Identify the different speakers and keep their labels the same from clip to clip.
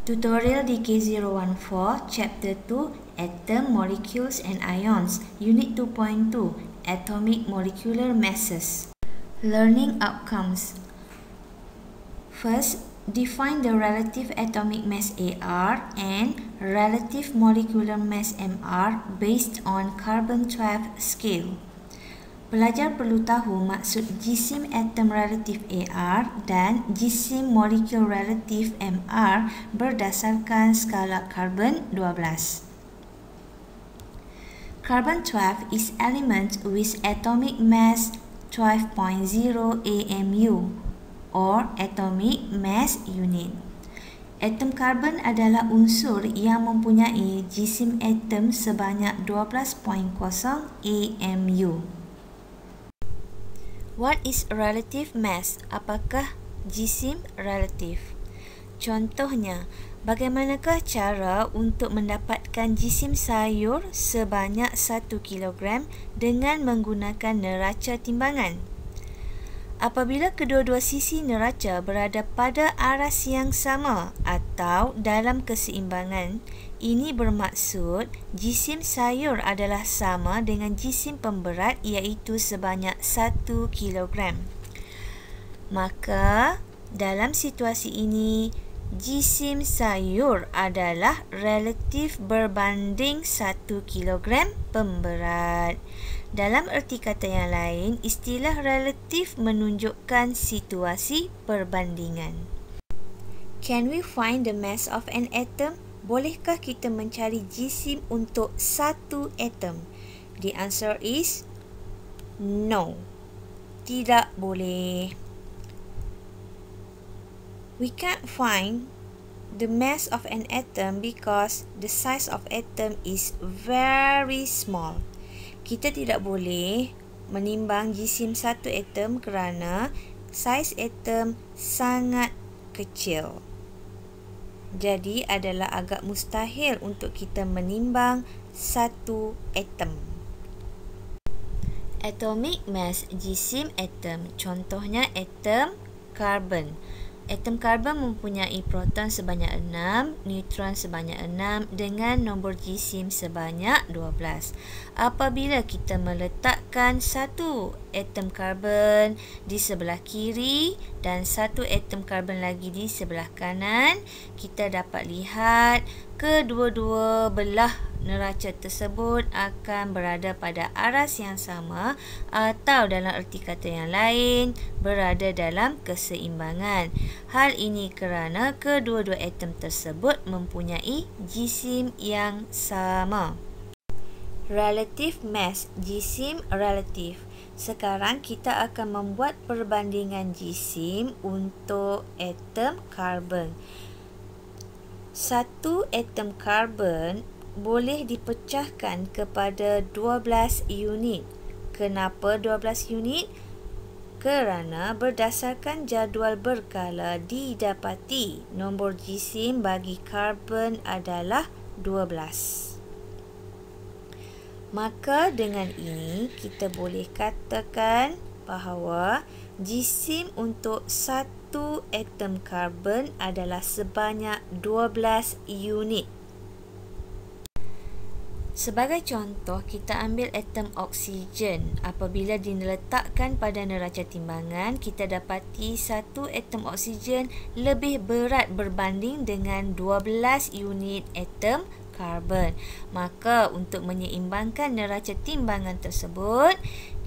Speaker 1: Tutorial di K014, Chapter 2, Atom, Molecules and Ions, Unit 2.2, Atomic Molecular Masses. Learning Outcomes. First, define the relative atomic mass AR and relative molecular mass MR based on carbon-12 scale. Pelajar perlu tahu maksud jisim atom relatif AR dan jisim molekul relatif MR berdasarkan skala karbon 12. Carbon-12 is element with atomic mass 12.0 AMU or atomic mass unit. Atom karbon adalah unsur yang mempunyai jisim atom sebanyak 12.0 AMU. What is relative mass? Apakah jisim relatif? Contohnya, bagaimanakah cara untuk mendapatkan jisim sayur sebanyak 1 kilogram dengan menggunakan neraca timbangan? Apabila kedua-dua sisi neraca berada pada aras yang sama atau dalam keseimbangan, ini bermaksud jisim sayur adalah sama dengan jisim pemberat iaitu sebanyak 1 kilogram. Maka, dalam situasi ini, jisim sayur adalah relatif berbanding 1 kilogram pemberat. Dalam erti kata yang lain, istilah relatif menunjukkan situasi perbandingan. Can we find the mass of an atom? Bolehkah kita mencari jisim untuk satu atom? The answer is no. Tidak boleh. We can't find the mass of an atom because the size of atom is very small. Kita tidak boleh menimbang jisim satu atom kerana saiz atom sangat kecil. Jadi adalah agak mustahil untuk kita menimbang satu atom. Atomic mass jisim atom, contohnya atom karbon. Atom karbon mempunyai proton sebanyak 6, neutron sebanyak 6 dengan nombor jisim sebanyak 12. Apabila kita meletakkan satu atom karbon di sebelah kiri dan satu atom karbon lagi di sebelah kanan, kita dapat lihat kedua-dua belah neraca tersebut akan berada pada aras yang sama atau dalam erti kata yang lain berada dalam keseimbangan. Hal ini kerana kedua-dua atom tersebut mempunyai jisim yang sama. Relative mass, jisim relatif. Sekarang kita akan membuat perbandingan jisim untuk atom karbon. Satu atom karbon boleh dipecahkan kepada 12 unit. Kenapa 12 unit? Kerana berdasarkan jadual berkala didapati nombor jisim bagi karbon adalah 12. Maka dengan ini kita boleh katakan bahawa jisim untuk satu atom karbon adalah sebanyak 12 unit. Sebagai contoh, kita ambil atom oksigen. Apabila diletakkan pada neraca timbangan, kita dapati satu atom oksigen lebih berat berbanding dengan 12 unit atom karbon. Maka untuk menyeimbangkan neraca timbangan tersebut,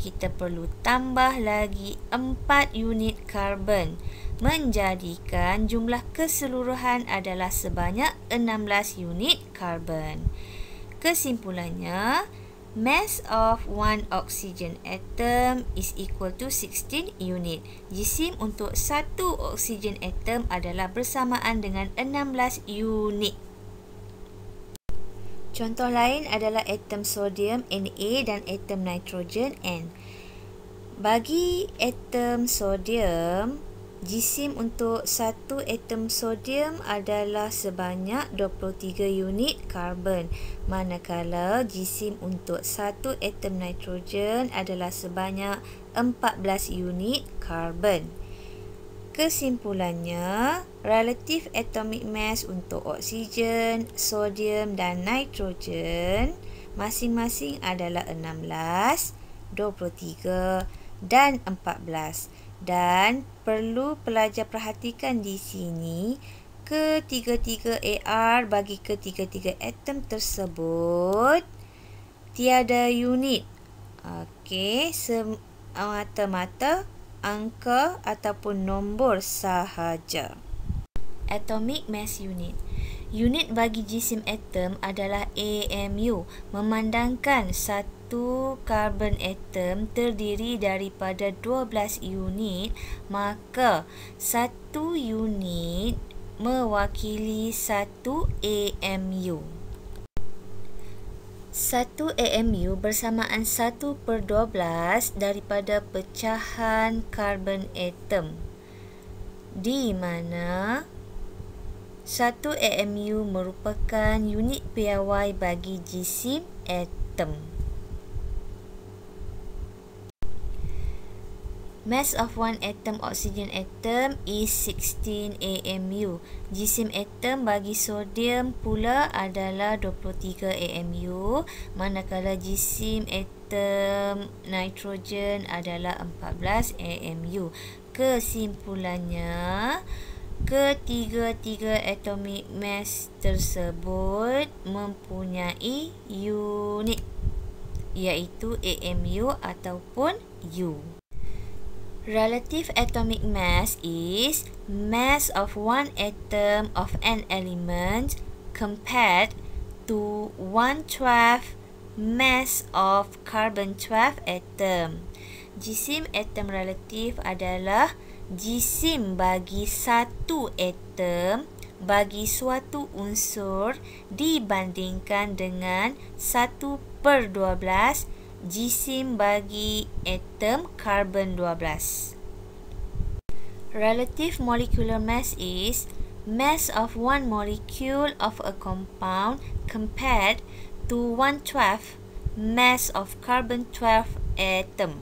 Speaker 1: kita perlu tambah lagi 4 unit karbon, menjadikan jumlah keseluruhan adalah sebanyak 16 unit karbon. Kesimpulannya, mass of one oxygen atom is equal to 16 unit. Jisim untuk satu oksigen atom adalah bersamaan dengan 16 unit. Contoh lain adalah atom sodium Na dan atom nitrogen N. Bagi atom sodium, jisim untuk satu atom sodium adalah sebanyak 23 unit karbon, manakala jisim untuk satu atom nitrogen adalah sebanyak 14 unit karbon. Kesimpulannya, relative atomic mass untuk oksigen, sodium dan nitrogen masing-masing adalah 16, 23 dan 14. Dan perlu pelajar perhatikan di sini, ketiga-tiga AR bagi ketiga-tiga atom tersebut tiada unit. Okey, semata-mata angka ataupun nombor sahaja. Atomic mass unit. Unit bagi jisim atom adalah AMU. Memandangkan satu karbon atom terdiri daripada 12 unit, maka satu unit mewakili satu AMU. 1 AMU bersamaan 1/12 daripada pecahan karbon atom, di mana 1 AMU merupakan unit piawai bagi jisim atom. Mass of one atom oxygen atom is 16 AMU. Jisim atom bagi sodium pula adalah 23 AMU, manakala jisim atom nitrogen adalah 14 AMU. Kesimpulannya, ketiga-tiga atomic mass tersebut mempunyai unit, iaitu AMU ataupun U. Relative atomic mass is mass of one atom of an element compared to 1/12 mass of carbon-12 atom. Jisim atom relatif adalah jisim bagi satu atom bagi suatu unsur dibandingkan dengan 1/12 jisim bagi atom karbon-12. Relative molecular mass is mass of one molecule of a compound compared to 1/12 mass of carbon-12 atom.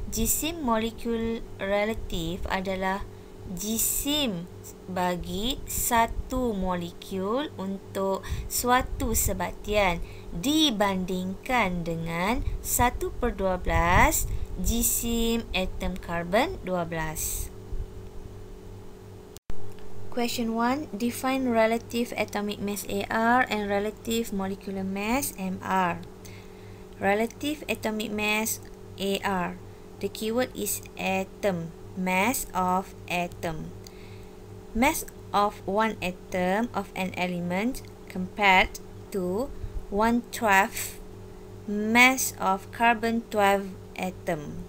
Speaker 1: Jisim molekul relatif adalah jisim bagi satu molekul untuk suatu sebatian dibandingkan dengan 1/12 jisim atom karbon-12. Question 1. Define relative atomic mass AR and relative molecular mass MR. Relative atomic mass AR. The keyword is atom. Mass of atom. Mass of one atom of an element compared to 1/12 mass of carbon-12 atom.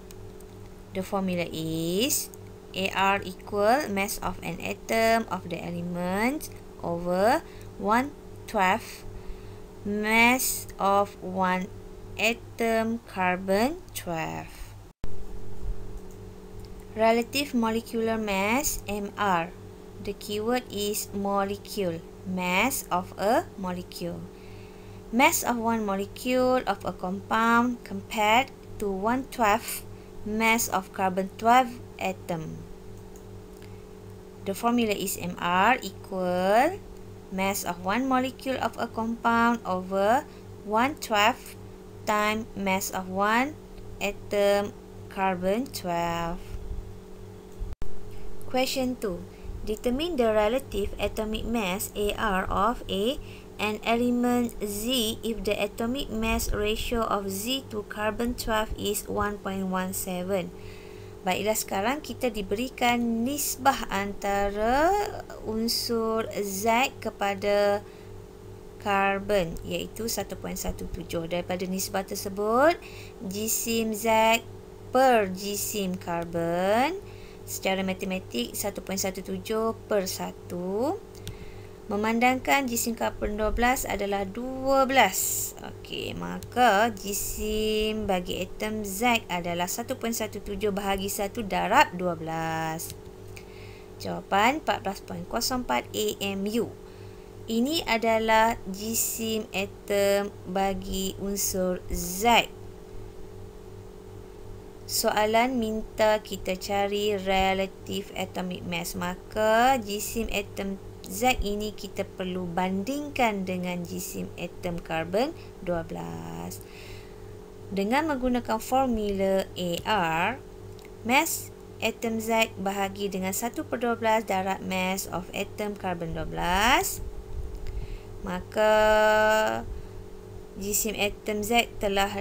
Speaker 1: The formula is AR equal mass of an atom of the element over 1/12 mass of one atom carbon-12. Relative molecular mass MR. The keyword is molecule. Mass of a molecule. Mass of one molecule of a compound compared to 1/12 mass of carbon-12 atom. The formula is MR equal mass of one molecule of a compound over 1/12 times mass of one atom carbon-12. Question 2. Determine the relative atomic mass AR of an element Z if the atomic mass ratio of Z to carbon-12 is 1.17. Baiklah, sekarang kita diberikan nisbah antara unsur Z kepada karbon, iaitu 1.17. Daripada nisbah tersebut, jisim Z per jisim karbon secara matematik 1.17/1. Memandangkan jisim karbon-12 adalah 12. Okey, maka jisim bagi atom Z adalah 1.17 bahagi 1 darab 12. Jawapan 14.04 AMU. Ini adalah jisim atom bagi unsur Z. soalan minta kita cari relative atomic mass, maka jisim atom Z ini kita perlu bandingkan dengan jisim atom karbon 12. Dengan menggunakan formula AR, mass atom Z bahagi dengan 1/12 darab mass of atom karbon 12, maka jisim atom Z telah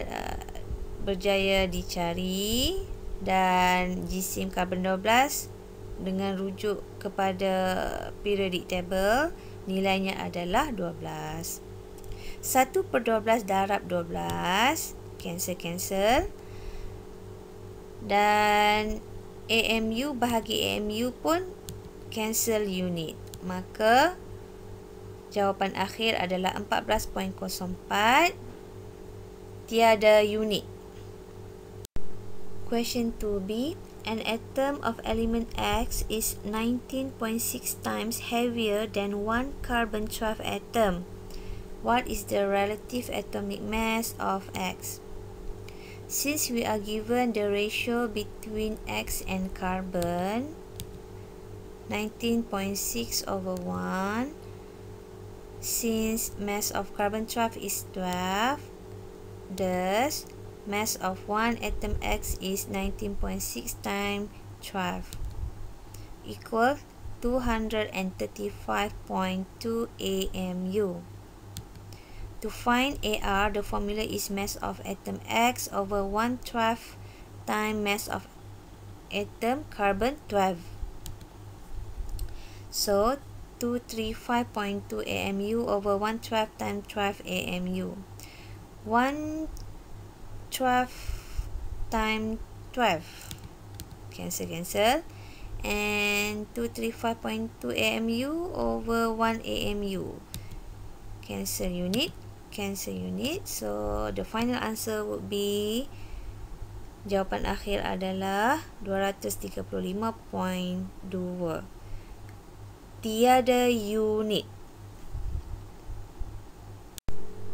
Speaker 1: berjaya dicari, dan jisim karbon 12 dengan rujuk kepada periodic table nilainya adalah 12. 1/12 darab 12 cancel, dan AMU bahagi AMU pun cancel unit, maka jawapan akhir adalah 14.04, tiada unit. Question 2B. An atom of element X is 19.6 times heavier than one carbon-12 atom. What is the relative atomic mass of X? Since we are given the ratio between X and carbon, 19.6/1, since mass of carbon-12 is 12, thus mass of one atom X is 19.6 times 12 equal 235.2 AMU. To find AR, the formula is mass of atom X over 1/12 times mass of atom carbon 12. So 235.2 AMU over 1/12 times 12 AMU. 1/12 times 12 cancel, and 235.2 AMU over 1 AMU cancel unit. So the final answer would be, jawapan akhir adalah 235.2. Tiada unit.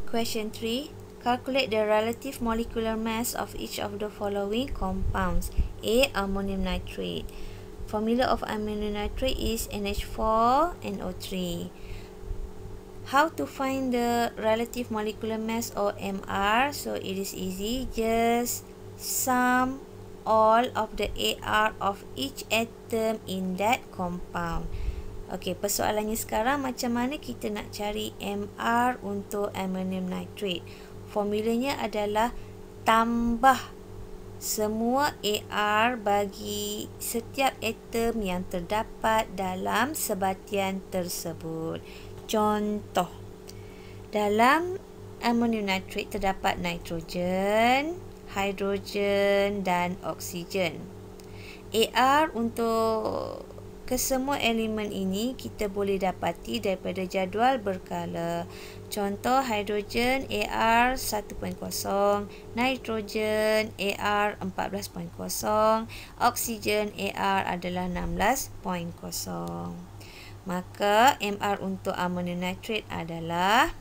Speaker 1: Question 3. Calculate the relative molecular mass of each of the following compounds. A. Ammonium nitrate. Formula of ammonium nitrate is NH4NO3. How to find the relative molecular mass or MR? So it is easy. Just sum all of the AR of each atom in that compound. Okey, persoalannya sekarang macam mana kita nak cari MR untuk ammonium nitrate? Formulanya adalah tambah semua AR bagi setiap atom yang terdapat dalam sebatian tersebut. Contoh, dalam ammonium nitrate terdapat nitrogen, hidrogen dan oksigen. AR untuk kesemua elemen ini kita boleh dapati daripada jadual berkala. Contoh, hidrogen AR 1.0, nitrogen AR 14.0, oksigen AR adalah 16.0. Maka MR untuk ammonium nitrate adalah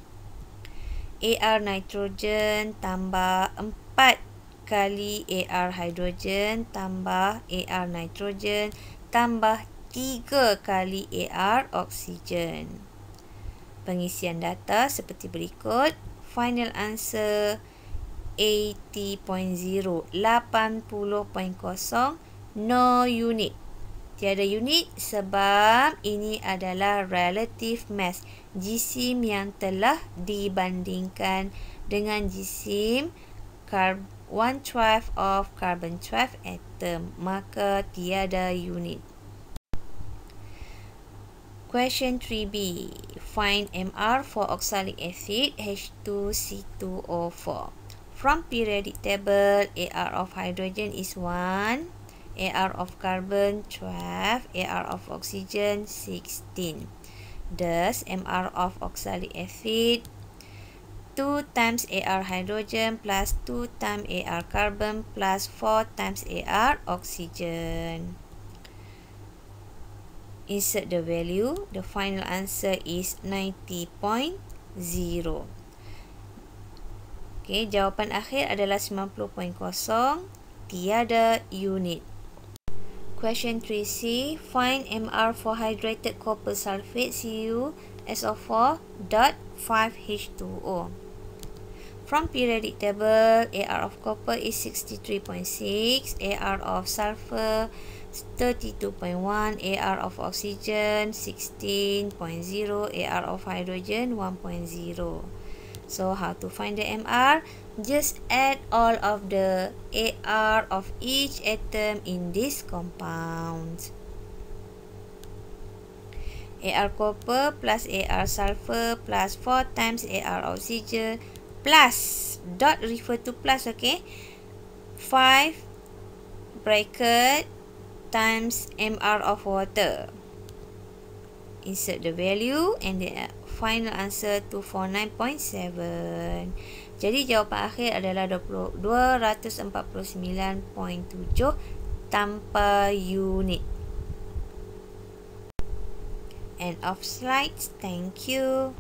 Speaker 1: AR nitrogen tambah 4 kali AR hidrogen tambah AR nitrogen tambah 3 kali AR oksigen. Pengisian data seperti berikut. Final answer 80.0, 80.0, no unit. Tiada unit sebab ini adalah relative mass, jisim yang telah dibandingkan dengan jisim 1/12 of carbon-12 atom, maka tiada unit. Question 3B. Find MR for oxalic acid H2C2O4. From periodic table, AR of hydrogen is 1, AR of carbon 12, AR of oxygen 16. Thus, MR of oxalic acid 2 times AR hydrogen plus 2 times AR carbon plus 4 times AR oxygen. Insert the value. The final answer is 90.0. Okay, jawapan akhir adalah 90.0. tiada unit. Question 3C. Find MR for hydrated copper sulfate CuSO4 .5H2O. From periodic table, AR of copper is 63.6, AR of sulfur 32.1, AR of oxygen 16.0, AR of hydrogen 1.0. So how to find the MR? Just add all of the AR of each atom in this compound. AR copper plus AR sulfur plus 4 times AR oxygen plus, dot refer to plus, okay, 5 bracket times MR of water. Insert the value and the final answer 249.7. Jadi jawapan akhir adalah 249.7 tanpa unit. End of slides. Thank you.